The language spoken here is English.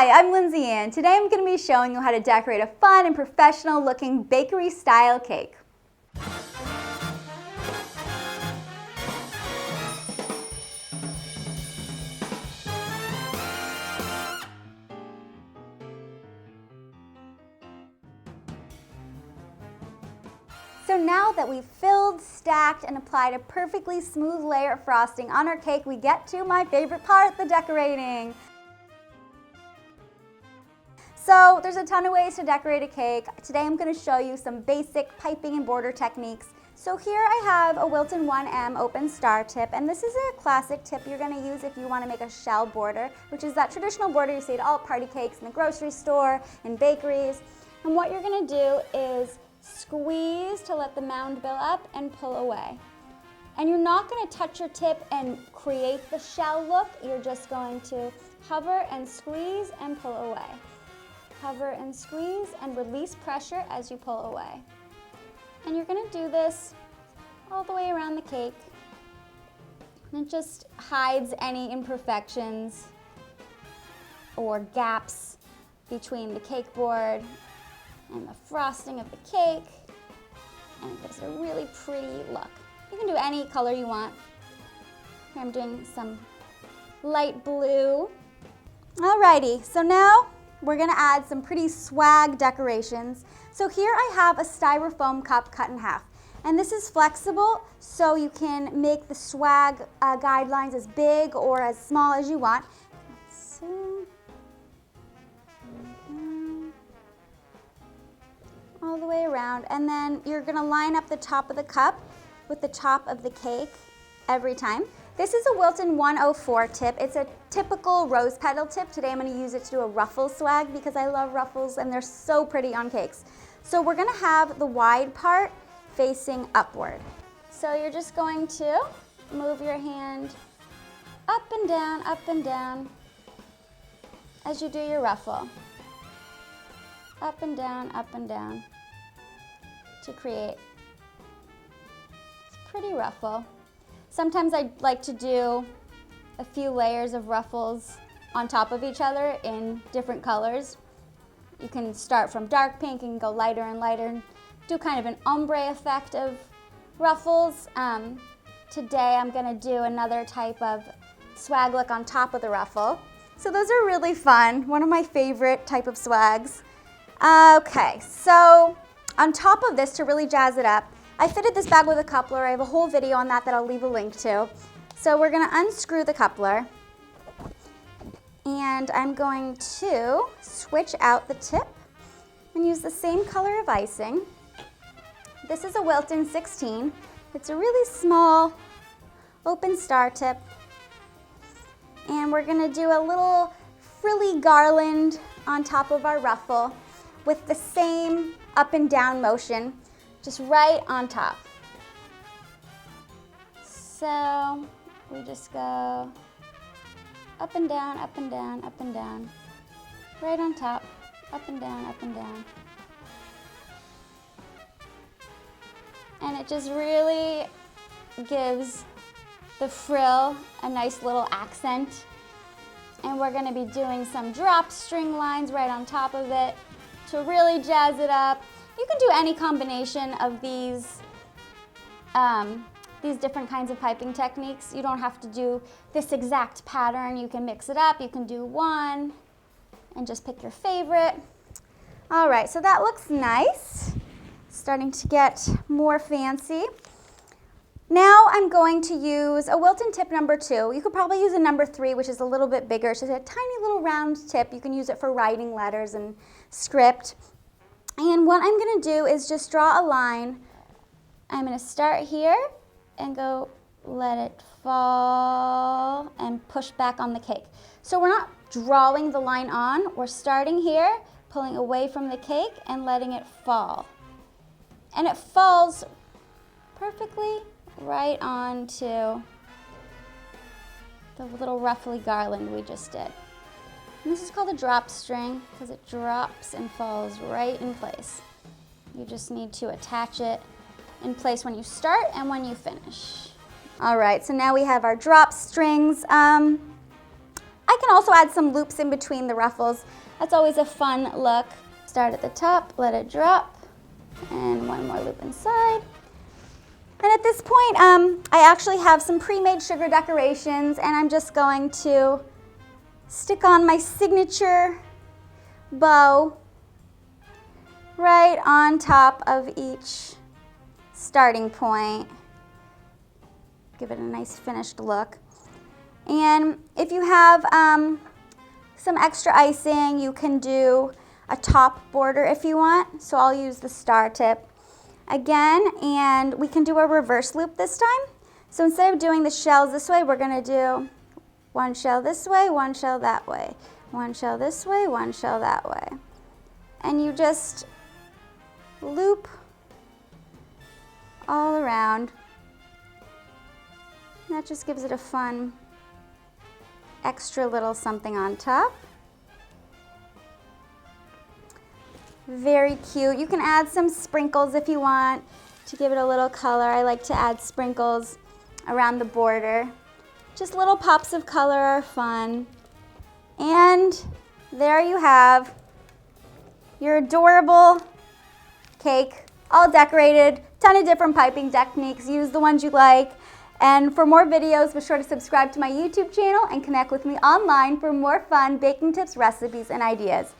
Hi, I'm Lindsay and today I'm going to be showing you how to decorate a fun and professional looking bakery style cake. So now that we've filled, stacked, and applied a perfectly smooth layer of frosting on our cake, we get to my favorite part, the decorating. So there's a ton of ways to decorate a cake. Today I'm going to show you some basic piping and border techniques. So here I have a Wilton 1M open star tip, and this is a classic tip you're going to use if you want to make a shell border, which is that traditional border you see at all party cakes in the grocery store, in bakeries. And what you're going to do is squeeze to let the mound build up and pull away. And you're not going to touch your tip and create the shell look. You're just going to hover and squeeze and pull away. Hover and squeeze and release pressure as you pull away. And you're going to do this all the way around the cake. And it just hides any imperfections or gaps between the cake board and the frosting of the cake, and it gives it a really pretty look. You can do any color you want. Here I'm doing some light blue. Alrighty, so now we're gonna add some pretty swag decorations. So here I have a styrofoam cup cut in half, and this is flexible, so you can make the swag guidelines as big or as small as you want. All the way around, and then you're gonna line up the top of the cup with the top of the cake every time. This is a Wilton 104 tip. It's a typical rose petal tip. Today I'm gonna use it to do a Ruffles swag because I love Ruffles and they're so pretty on cakes. So we're gonna have the wide part facing upward. So you're just going to move your hand up and down as you do your ruffle. Up and down to create a pretty ruffle. Sometimes I like to do a few layers of ruffles on top of each other in different colors. You can start from dark pink and go lighter and lighter and do kind of an ombre effect of ruffles. Today I'm gonna do another type of swag look on top of the ruffle. So those are really fun, one of my favorite type of swags. Okay, so on top of this, to really jazz it up, I fitted this bag with a coupler. I have a whole video on that I'll leave a link to. So we're gonna unscrew the coupler, and I'm going to switch out the tip and use the same color of icing. This is a Wilton 16. It's a really small open star tip, and we're gonna do a little frilly garland on top of our ruffle with the same up and down motion, just right on top. So we just go up and down, right on top, up and down. And it just really gives the frill a nice little accent. And we're gonna be doing some drop string lines right on top of it to really jazz it up. You can do any combination of these different kinds of piping techniques. You don't have to do this exact pattern. You can mix it up. You can do one and just pick your favorite. All right, so that looks nice. Starting to get more fancy. Now I'm going to use a Wilton tip number 2. You could probably use a number 3, which is a little bit bigger. It's just a tiny little round tip. You can use it for writing letters and script. And what I'm going to do is just draw a line. I'm going to start here and go let it fall and push back on the cake. So we're not drawing the line on. We're starting here, pulling away from the cake and letting it fall. And it falls perfectly right onto the little ruffly garland we just did. And this is called a drop string because it drops and falls right in place. You just need to attach it in place when you start and when you finish. All right, so now we have our drop strings. I I can also add some loops in between the ruffles. That's always a fun look. Start at the top, let it drop, and one more loop inside. And at this point, I actually have some pre-made sugar decorations, and I'm just going to stick on my signature bow right on top of each starting point. Give it a nice finished look. And if you have some extra icing, you can do a top border if you want. So I'll use the star tip again, and we can do a reverse loop this time. So instead of doing the shells this way, we're gonna do one shell this way, one shell that way, one shell this way, one shell that way. And you just loop all around. And that just gives it a fun extra little something on top. Very cute. You can add some sprinkles if you want to give it a little color. I like to add sprinkles around the border. Just little pops of color are fun. And there you have your adorable cake, all decorated. Ton of different piping techniques. Use the ones you like. And for more videos, be sure to subscribe to my YouTube channel and connect with me online for more fun baking tips, recipes, and ideas.